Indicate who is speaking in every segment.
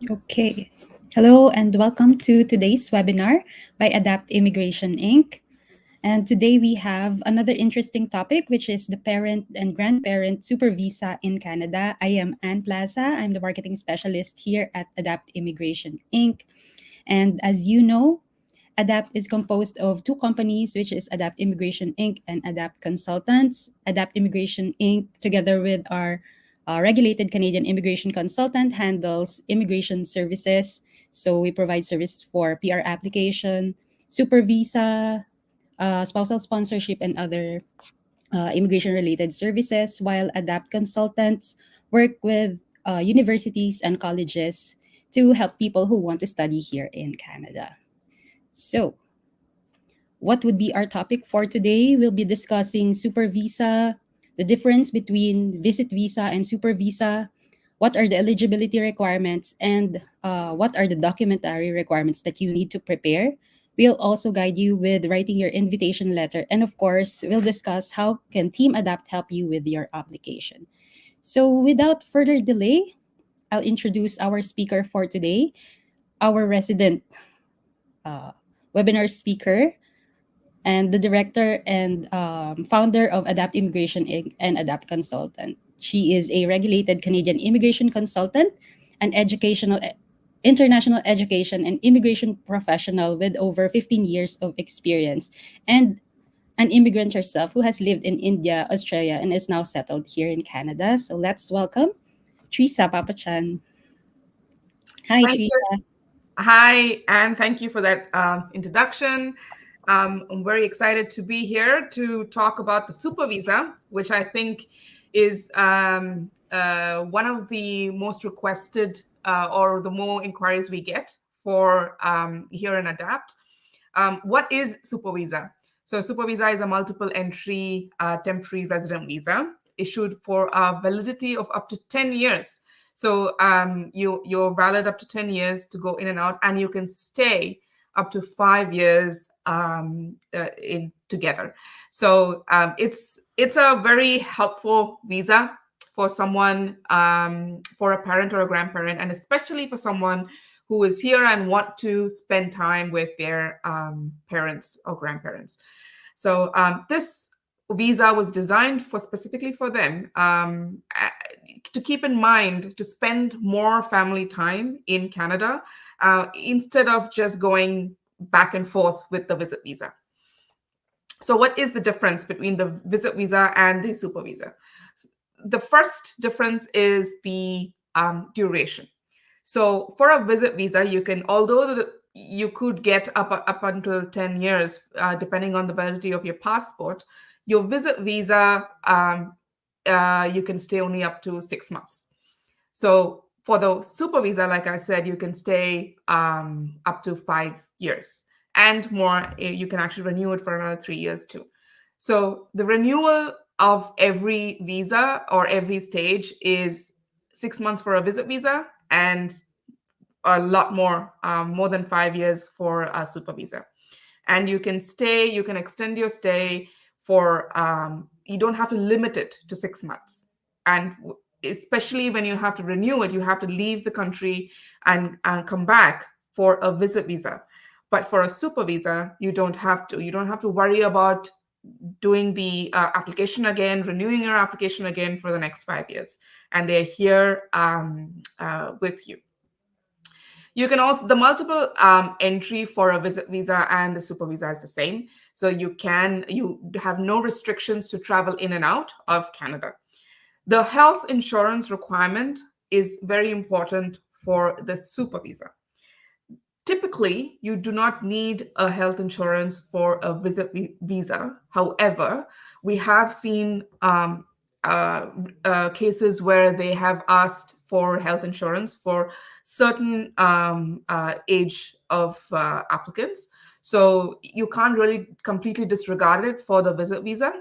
Speaker 1: Okay. Hello and welcome to today's webinar by Adapt Immigration Inc. And today we have another interesting topic, which is the parent and grandparent super visa in Canada. I am Ann Plaza. I'm the marketing specialist here at Adapt Immigration Inc. And as you know, Adapt is composed of two companies, which is Adapt Immigration Inc. and Adapt Consultants. Adapt Immigration Inc., together with our regulated Canadian immigration consultant, handles immigration services. So we provide service for PR application, super visa, spousal sponsorship, and other immigration related services, while Adapt Consultants work with universities and colleges to help people who want to study here in Canada. So, what would be our topic for today? We'll be discussing super visa, the difference between visit visa and super visa, what are the eligibility requirements, and what are the documentary requirements that you need to prepare. We'll also guide you with writing your invitation letter, and of course, we'll discuss how can Team Adapt help you with your application. So, without further delay, I'll introduce our speaker for today, our resident uh, webinar speaker, and the director and founder of Adapt Immigration Inc. and Adapt Consultant. She is a regulated Canadian immigration consultant, an international education and immigration professional with over 15 years of experience, and an immigrant herself who has lived in India, Australia, and is now settled here in Canada. So let's welcome Teresa Papachan. Hi,
Speaker 2: Thank you.
Speaker 1: Teresa.
Speaker 2: Hi, and thank you for that introduction. I'm very excited to be here to talk about the super visa, which I think is one of the most requested or the more inquiries we get for here in Adapt. What is super visa? So super visa is a multiple entry temporary resident visa issued for a validity of up to 10 years. So you're valid up to 10 years to go in and out, and you can stay up to 5 years in together. So it's a very helpful visa for someone, for a parent or a grandparent, and especially for someone who is here and want to spend time with their parents or grandparents. So this visa was designed for specifically for them, to keep in mind to spend more family time in Canada instead of just going back and forth with the visit visa. So what is the difference between the visit visa and the super visa? The first difference is the duration. So for a visit visa, you can, you could get up until 10 years, depending on the validity of your passport. Your visit visa, you can stay only up to 6 months. So for the super visa, like I said, you can stay up to 5 years and more. You can actually renew it for another 3 years too. So the renewal of every visa or every stage is 6 months for a visit visa and a lot more than 5 years for a super visa. And you can extend your stay for, you don't have to limit it to 6 months. And especially when you have to renew it, you have to leave the country and come back for a visit visa. But for a super visa, you don't have to. You don't have to worry about doing the application again, renewing your application again for the next 5 years. And they're here with you. You can also, the multiple entry for a visit visa and the super visa is the same. So you have no restrictions to travel in and out of Canada. The health insurance requirement is very important for the super visa. Typically, you do not need a health insurance for a visit visa. However, we have seen cases where they have asked for health insurance for certain age of applicants. So you can't really completely disregard it for the visit visa.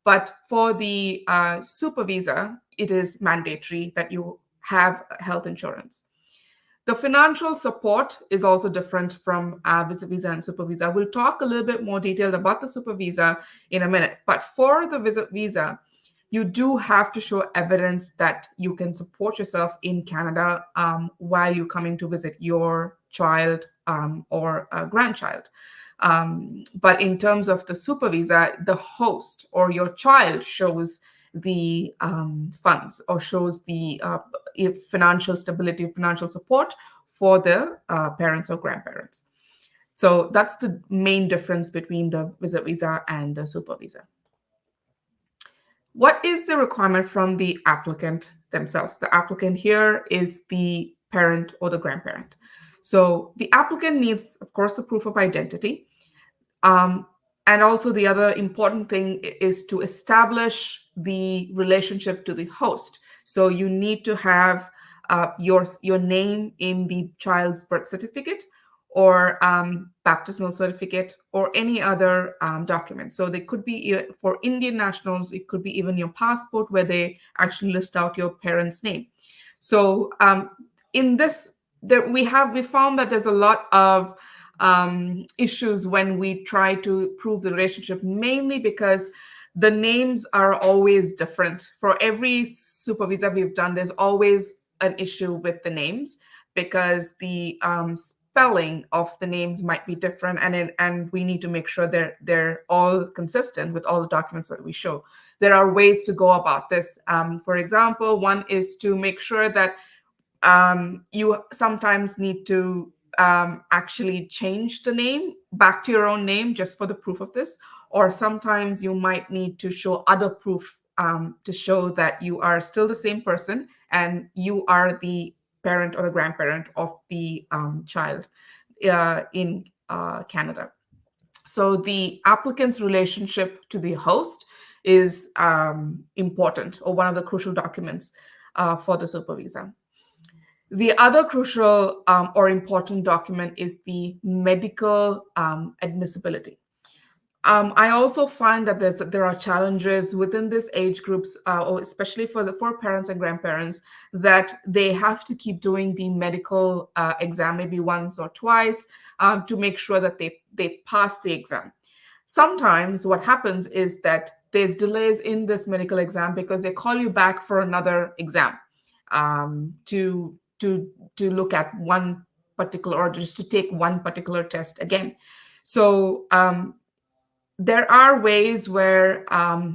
Speaker 2: But for the super visa, it is mandatory that you have health insurance. The financial support is also different from visit visa and super visa. We'll talk a little bit more detailed about the super visa in a minute. But for the visit visa, you do have to show evidence that you can support yourself in Canada while you're coming to visit your child or a grandchild. But in terms of the super visa, the host or your child shows the funds or shows the financial stability, financial support for the parents or grandparents. So that's the main difference between the visit visa and the super visa. What is the requirement from the applicant themselves? The applicant here is the parent or the grandparent. So the applicant needs, of course, the proof of identity. Um, and also, the other important thing is to establish the relationship to the host. So you need to have your name in the child's birth certificate or baptismal certificate or any other document. So they could be for Indian nationals, it could be even your passport where they actually list out your parents' name. So in this, we found that there's a lot of issues when we try to prove the relationship, mainly because the names are always different. For every super visa we've done, there's always an issue with the names because the spelling of the names might be different, and we need to make sure they're all consistent with all the documents that we show. There are ways to go about this. For example, one is to make sure that you sometimes need to actually change the name back to your own name just for the proof of this, or sometimes you might need to show other proof to show that you are still the same person and you are the parent or the grandparent of the child in Canada. So the applicant's relationship to the host is important, or one of the crucial documents for the super visa. The other crucial or important document is the medical admissibility. I also find that there are challenges within these age groups, or especially for parents and grandparents, that they have to keep doing the medical exam maybe once or twice to make sure that they pass the exam. Sometimes what happens is that there's delays in this medical exam because they call you back for another exam to look at one particular, or just to take one particular test again. So there are ways where,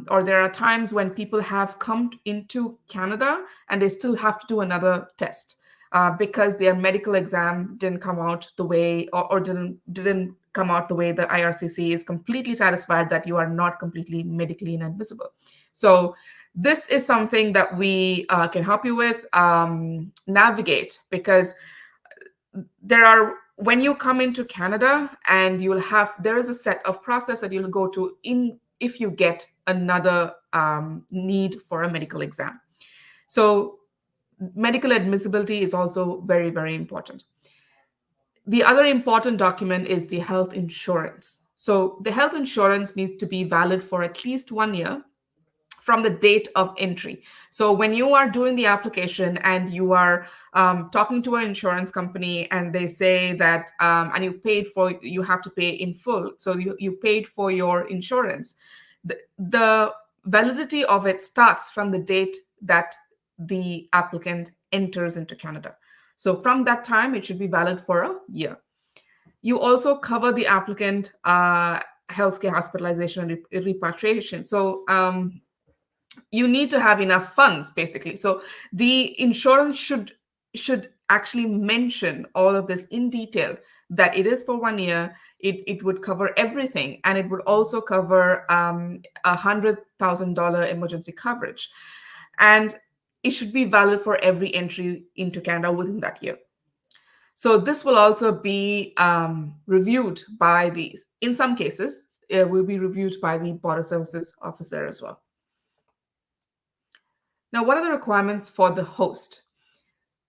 Speaker 2: or there are times when people have come into Canada and they still have to do another test because their medical exam didn't come out the way, or didn't come out the way the IRCC is completely satisfied that you are not completely medically inadmissible. So this is something that we can help you with navigate, because there are, when you come into Canada, and there is a set of process that you'll go to in if you get another need for a medical exam. So medical admissibility is also very, very important. The other important document is the health insurance. So the health insurance needs to be valid for at least 1 year from the date of entry. So when you are doing the application and you are talking to an insurance company and they say that, and you have to pay in full. So you paid for your insurance. The validity of it starts from the date that the applicant enters into Canada. So from that time, it should be valid for a year. You also cover the applicant healthcare, hospitalization, and repatriation. So you need to have enough funds, basically. So the insurance should actually mention all of this in detail, that it is for 1 year, it would cover everything, and it would also cover $100,000 emergency coverage, and it should be valid for every entry into Canada within that year. So this will also be reviewed by these. In some cases, it will be reviewed by the Border Services officer as well. Now, what are the requirements for the host?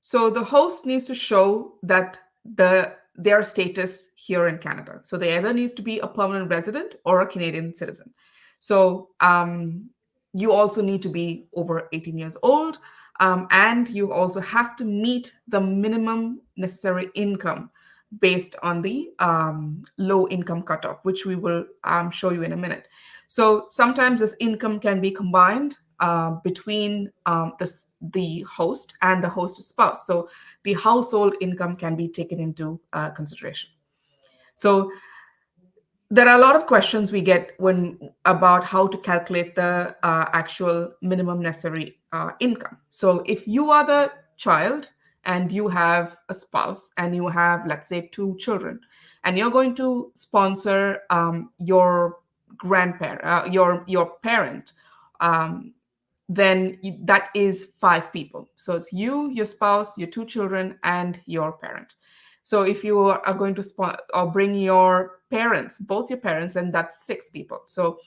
Speaker 2: So the host needs to show that their status here in Canada. So they either needs to be a permanent resident or a Canadian citizen. So you also need to be over 18 years old, and you also have to meet the minimum necessary income based on the low income cutoff, which we will show you in a minute. So sometimes this income can be combined between the host and the host spouse. So the household income can be taken into consideration. So there are a lot of questions we get when about how to calculate the actual minimum necessary income. So if you are the child and you have a spouse and you have, let's say, two children, and you're going to sponsor your grandparent, your parent, um, then that is five people. So it's you, your spouse, your two children, and your parent. So if you are going to or bring your parents, both your parents, then that's six people. So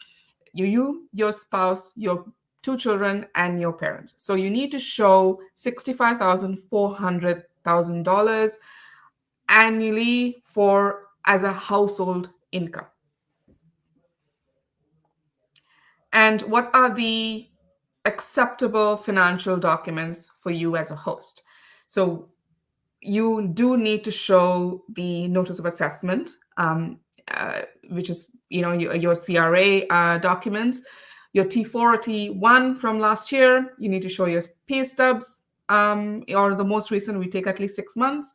Speaker 2: you, your spouse, your two children, and your parents. So you need to show $65,400 annually for as a household income. And what are the acceptable financial documents for you as a host? So you do need to show the notice of assessment, which is your CRA documents, your T4 or T1 from last year. You need to show your pay stubs, or the most recent. We take at least 6 months.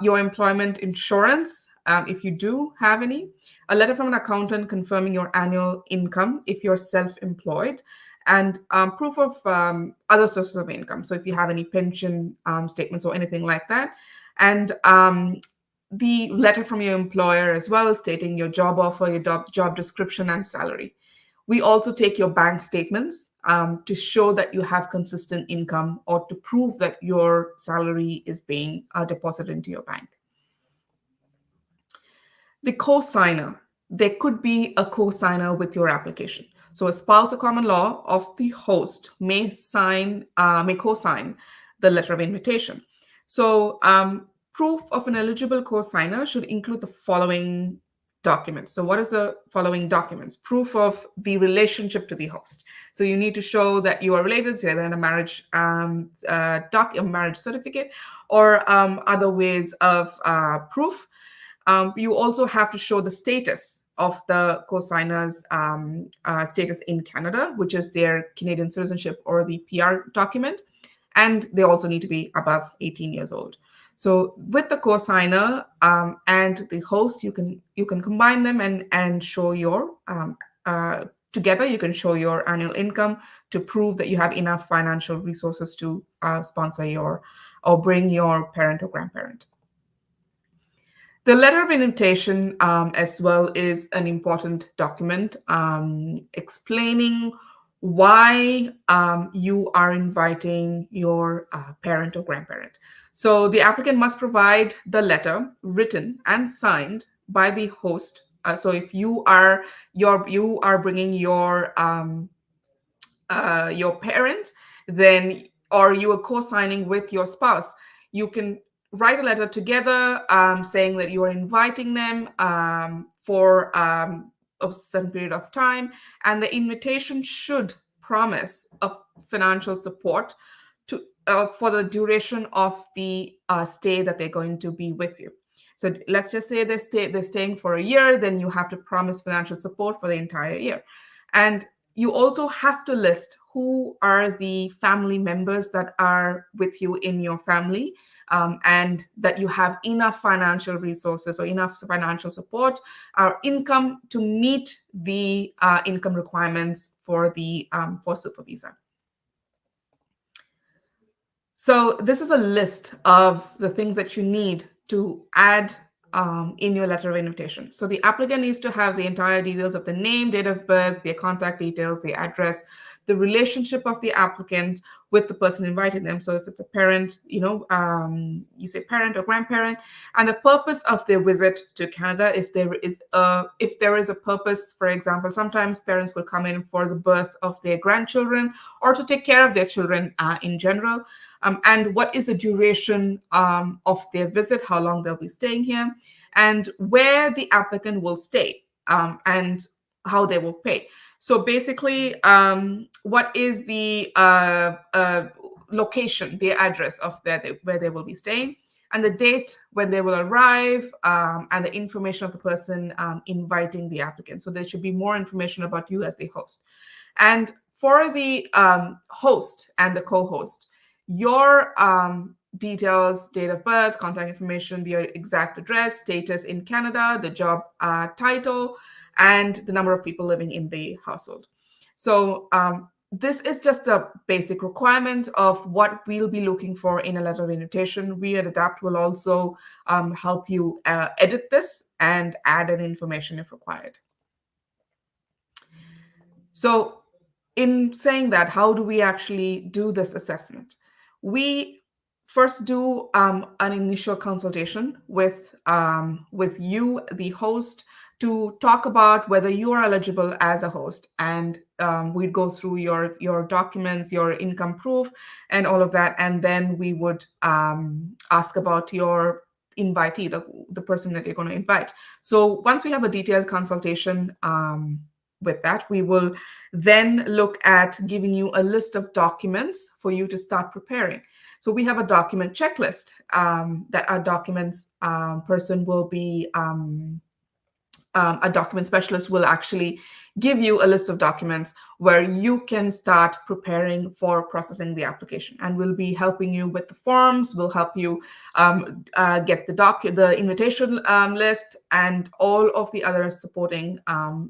Speaker 2: Your employment insurance, if you do have any, a letter from an accountant confirming your annual income if you're self-employed, and proof of other sources of income. So if you have any pension statements or anything like that, and the letter from your employer as well, stating your job offer, your job description, and salary. We also take your bank statements to show that you have consistent income or to prove that your salary is being deposited into your bank. The co-signer. There could be a co-signer with your application. So a spouse or common law of the host may co-sign the letter of invitation. So proof of an eligible co-signer should include the following documents. So what is the following documents? Proof of the relationship to the host. So you need to show that you are related, so either in a marriage a marriage certificate, or other ways of proof. You also have to show the status of the co-signer's status in Canada, which is their Canadian citizenship or the PR document. And they also need to be above 18 years old. So with the co-signer and the host, you can combine them and show your together. You can show your annual income to prove that you have enough financial resources to sponsor or bring your parent or grandparent. The letter of invitation as well is an important document explaining why you are inviting your parent or grandparent. So the applicant must provide the letter written and signed by the host. So if you are bringing your parent, then or you are co-signing with your spouse, you can write a letter together saying that you are inviting them for a certain period of time, and the invitation should promise a financial support to for the duration of the stay that they're going to be with you. So let's just say they're staying for a year, then you have to promise financial support for the entire year. And you also have to list who are the family members that are with you in your family, and that you have enough financial resources or enough financial support or income to meet the income requirements for the for super visa. So this is a list of the things that you need to add in your letter of invitation. So the applicant needs to have the entire details of the name, date of birth, their contact details, the address, the relationship of the applicant with the person inviting them. So if it's a parent, you say parent or grandparent, and the purpose of their visit to Canada. If there is a purpose, for example, sometimes parents will come in for the birth of their grandchildren or to take care of their children in general. And what is the duration of their visit, how long they'll be staying here, and where the applicant will stay, and how they will pay. So basically, what is the location, the address of where they will be staying, and the date when they will arrive, and the information of the person inviting the applicant. So there should be more information about you as the host. And For the host and the co-host, your details, date of birth, contact information, your exact address, status in Canada, the job title, and the number of people living in the household. So this is just a basic requirement of what we'll be looking for in a letter of invitation. We at Adapt will also help you edit this and add in information if required. So, in saying that, how do we actually do this assessment? We first do an initial consultation with you, the host, to talk about whether you are eligible as a host, and we'd go through your documents, your income proof, and all of that, and then we would ask about your invitee, the person that you're going to invite. So once we have a detailed consultation with that, we will then look at giving you a list of documents for you to start preparing. So we have a document checklist that our documents person will be a document specialist will actually give you a list of documents where you can start preparing for processing the application, and we'll be helping you with the forms. We'll help you get the invitation list and all of the other supporting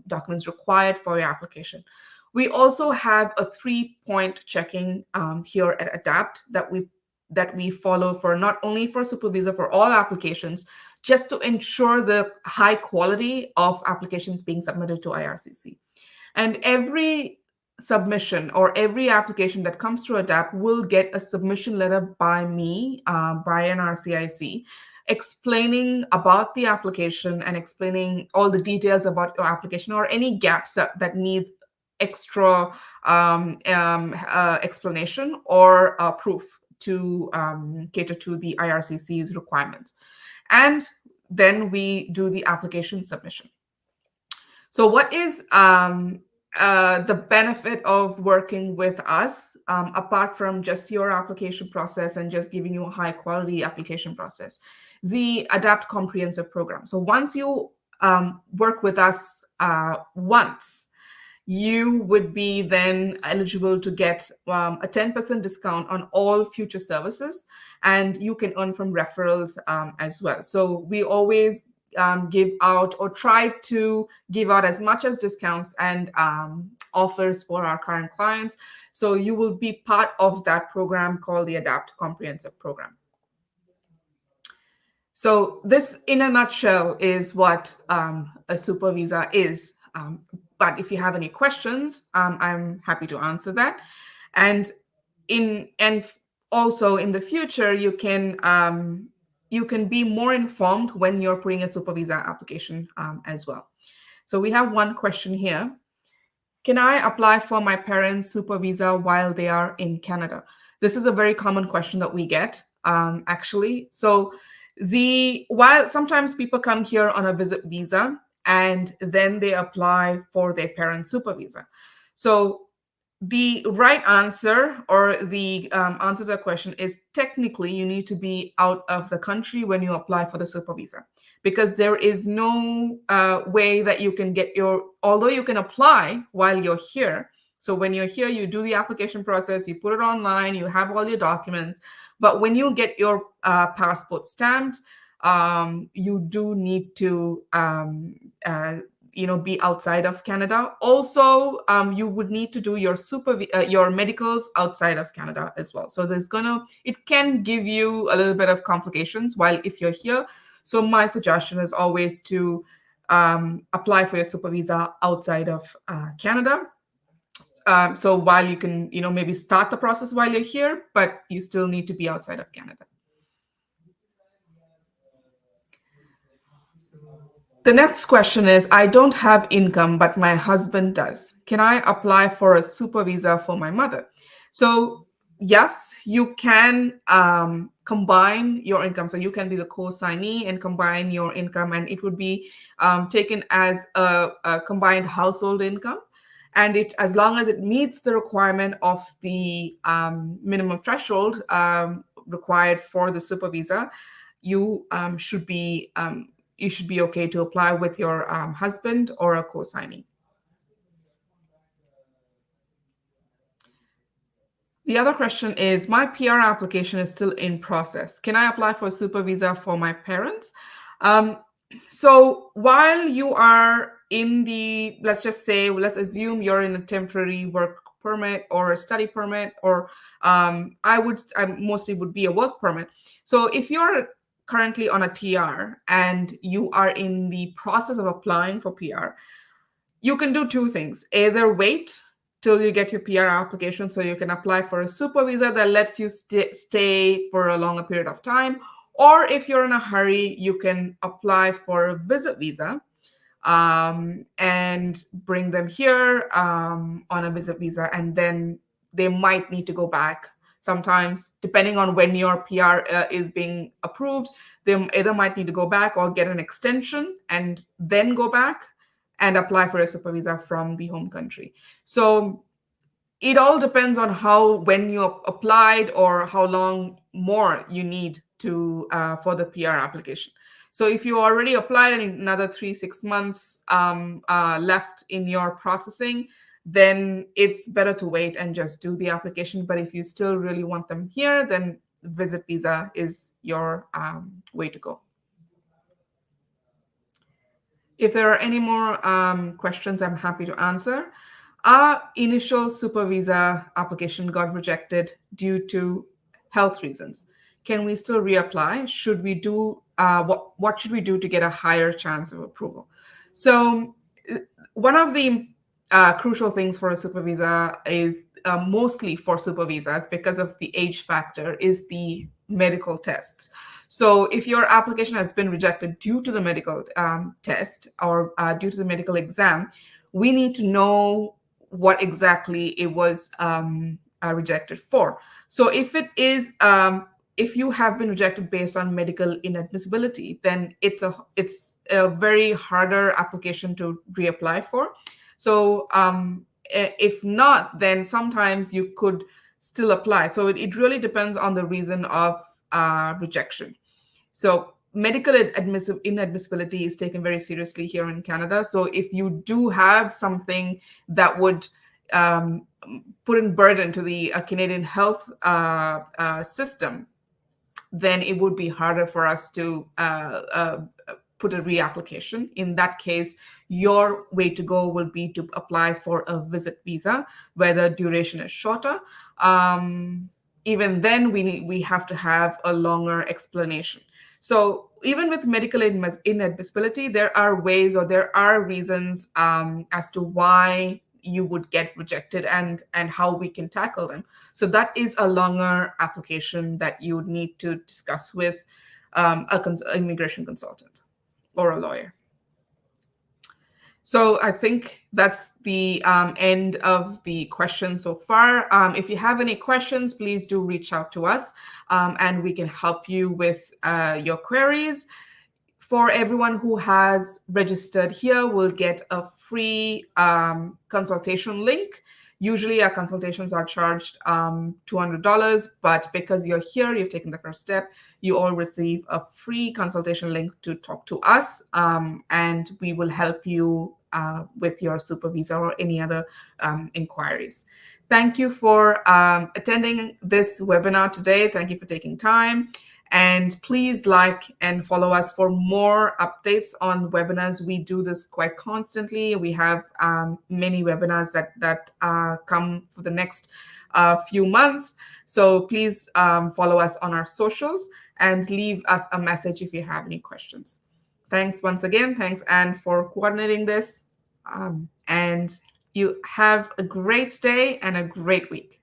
Speaker 2: documents required for your application. We also have a 3-point checking here at Adapt that we follow for not only for Super Visa, for all applications, just to ensure the high quality of applications being submitted to IRCC. And every submission or every application that comes through ADAPT will get a submission letter by me, by an RCIC, explaining about the application and explaining all the details about your application or any gaps that needs extra explanation or proof to cater to the IRCC's requirements. And then we do the application submission. So what is the benefit of working with us, apart from just your application process and just giving you a high quality application process? The Adapt Comprehensive Program. So once you work with us once, you would be then eligible to get a 10% discount on all future services, and you can earn from referrals as well. So we always give out or try to give out as much as discounts and offers for our current clients. So you will be part of that program called the Adapt Comprehensive Program. So this, in a nutshell, is what a super visa is. But if you have any questions, I'm happy to answer that. And also in the future, you can be more informed when you're putting a super visa application as well. So we have one question here. Can I apply for my parents' super visa while they are in Canada? This is a very common question that we get, actually. So while sometimes people come here on a visit visa and then they apply for their parents' super visa. So the right answer, or the answer to the question, is technically you need to be out of the country when you apply for the super visa, because there is no way that you can get although you can apply while you're here. So when you're here, you do the application process, you put it online, you have all your documents. But when you get your passport stamped, you do need to be outside of Canada. Also, you would need to do your medicals outside of Canada as well. So it can give you a little bit of complications while if you're here. So my suggestion is always to apply for your super visa outside of Canada. So while you can, maybe start the process while you're here, but you still need to be outside of Canada. The next question is, I don't have income, but my husband does. Can I apply for a super visa for my mother? So yes, you can combine your income. So you can be the co-signee and combine your income, and it would be taken as a combined household income. And as long as it meets the requirement of the minimum threshold required for the super visa, you should be okay to apply with your husband or a co-signee. The other question is, my PR application is still in process. Can I apply for a super visa for my parents? Um, so while you are in the, let's just say, let's assume you're in a temporary work permit or a study permit, or I mostly would be a work permit. So if you're currently on a TR and you are in the process of applying for PR, you can do two things. Either wait till you get your PR application so you can apply for a super visa that lets you stay for a longer period of time. Or if you're in a hurry, you can apply for a visit visa and bring them here on a visit visa. And then they might need to go back sometimes, depending on when your PR is being approved. They either might need to go back or get an extension and then go back and apply for a super visa from the home country. So it all depends on how when you applied or how long more you need to for the PR application. So if you already applied and another 3 6 months left in your processing, then it's better to wait and just do the application. But if you still really want them here, then visit visa is your way to go. If there are any more questions, I'm happy to answer. Our initial super visa application got rejected due to health reasons. Can we still reapply? Should we do what should we do to get a higher chance of approval? So one of the crucial things for a super visa is mostly for super visas because of the age factor is the medical tests. So if your application has been rejected due to the medical test or due to the medical exam, we need to know what exactly it was rejected for. So if you have been rejected based on medical inadmissibility, then it's a very harder application to reapply for. So if not, then sometimes you could still apply. So it really depends on the reason of rejection. So medical inadmissibility is taken very seriously here in Canada. So if you do have something that would um, put in burden to the Canadian health system, then it would be harder for us to put a reapplication. In that case, your way to go will be to apply for a visit visa where the duration is shorter. Um, Even then, we have to have a longer explanation. So even with medical inadmissibility, there are ways or there are reasons as to why you would get rejected and how we can tackle them. So that is a longer application that you would need to discuss with immigration consultant or a lawyer. So I think that's the end of the questions so far. If you have any questions, please do reach out to us and we can help you with your queries. For everyone who has registered here, will get a free consultation link. Usually our consultations are charged $200, but because you're here, you've taken the first step, you all receive a free consultation link to talk to us, and we will help you with your super visa or any other inquiries. Thank you for attending this webinar today. Thank you for taking time. And please like and follow us for more updates on webinars. We do this quite constantly. We have many webinars that come for the next few months. So please follow us on our socials and leave us a message if you have any questions. Thanks once again. Thanks, Anne, for coordinating this. And you have a great day and a great week.